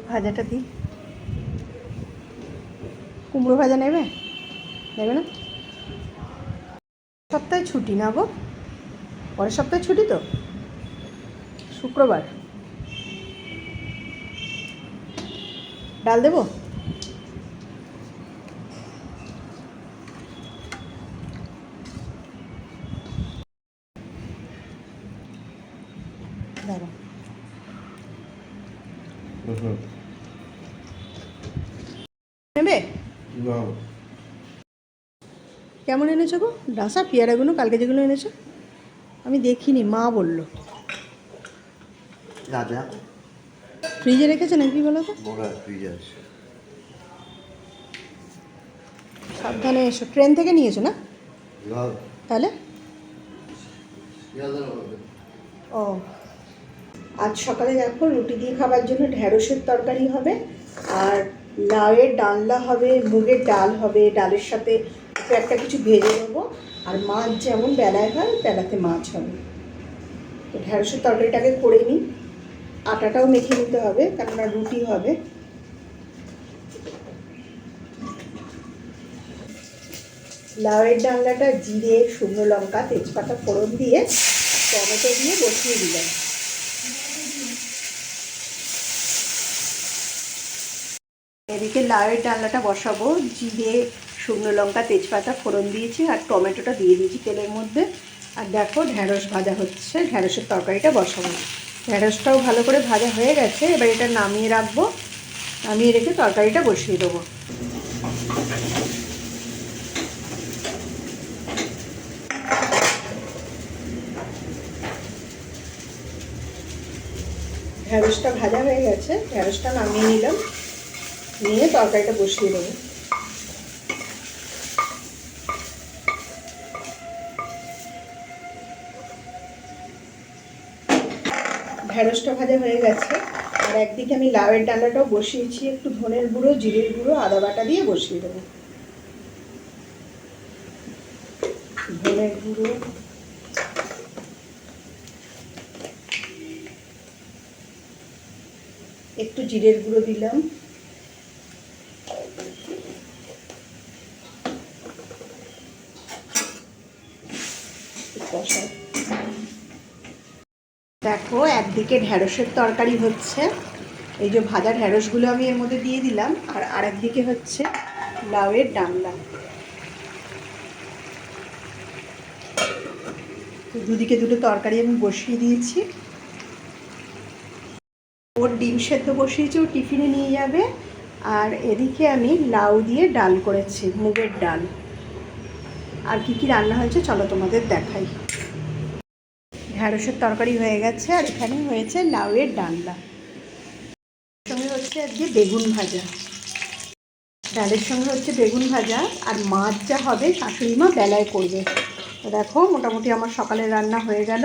ভাজাটা দিই। কুমড়ো ভাজা নেবে না? সপ্তাহে ছুটি না গো? পরের সপ্তাহে ছুটি তো, শুক্রবার। ডাল দেবো? দাঁড়া। নেবে? কেমন এনেছো গো ডাসা পেয়ারাগুলো? কালকে যেগুলো এনেছো আমি দেখিনি, মা বললো। ফ্রিজে রেখেছে নাকি বলো তো? সাবধানে এসো, ট্রেন থেকে নিয়েছো না? তাহলে ও, আজ সকালে দেখো রুটি দিয়ে খাবার জন্য ঢ্যাঁড়সের তরকারি হবে, আর লাউয়ের ডালনা হবে, মুগের ডাল হবে, ডালের সাথে একটা কিছু ভেজে দেবো, আর মাছ যেমন বেলায় হয় বেলাতে মাছ হবে। তো ঢ্যাঁড়সের তরকারিটাকে করে নিই, আটাটাও মেখে নিতে হবে কেননা রুটি হবে। লাউয়ের ডালনাটা জিরে, শুকনো লঙ্কা, তেজপাতা ফোড়ন দিয়ে টমেটো দিয়ে বসিয়ে দিলাম। এদিকে লাউয়ের ডালনাটা বসাবো, জিরে, শুকনো লঙ্কা, তেজপাতা ফোড়ন দিয়েছি আর টমেটোটা দিয়ে দিয়েছি তেলের মধ্যে। আর দেখো ঢ্যাঁড়স ভাজা হচ্ছে, ঢ্যাঁড়সের তরকারিটা বসাবো। ঢ্যাঁড়সটাও ভালো করে ভাজা হয়ে গেছে, এবার এটা নামিয়ে রাখবো, নামিয়ে রেখে তরকারিটা বসিয়ে দেবো। ঢ্যাঁড়সটা ভাজা হয়ে গেছে, ঢ্যাঁড়সটা নামিয়ে নিলাম, নিয়ে তরকারিটা বসিয়ে দেবো। ঢ্যাঁড়সটা ভাজা হয়ে গেছে, আর একদিকে আমি লাউয়ের ডালনাটাও বসিয়েছি, একটু ধনের গুঁড়ো, জিরের গুঁড়ো, আদা বাটা দিয়ে বসিয়ে দেবো। ধনের গুঁড়ো, একটু জিরের গুঁড়ো দিলাম, দেখো একদিকে ঢ্যাঁড়সের তরকারি হচ্ছে, এই যে ভাজা ঢ্যাঁড়সগুলো আমি এর মধ্যে দিয়ে দিলাম, আর আরেকদিকে হচ্ছে লাউয়ের ডালনা। দুদিকে দুটো তরকারি আমি বসিয়ে দিয়েছি। ওর ডিম সেদ্ধ বসিয়েছি, ও টিফিনে নিয়ে যাবে। আর এদিকে আমি লাউ দিয়ে ডাল করেছি, মুগের ডাল। আর কি কি রান্না হয়েছে চলো তোমাদের দেখাই। ঢ্যাঁড়সের তরকারি হয়ে গেছে, আর এখানে হয়েছে লাউয়ের ডালনা, সঙ্গে হচ্ছে আজকে বেগুন ভাজা। ডালের সঙ্গে হচ্ছে বেগুন ভাজা, আর মাছ যা হবে শাশুড়ি মা বেলায় করবে। তো দেখো মোটামুটি আমার সকালের রান্না হয়ে গেল।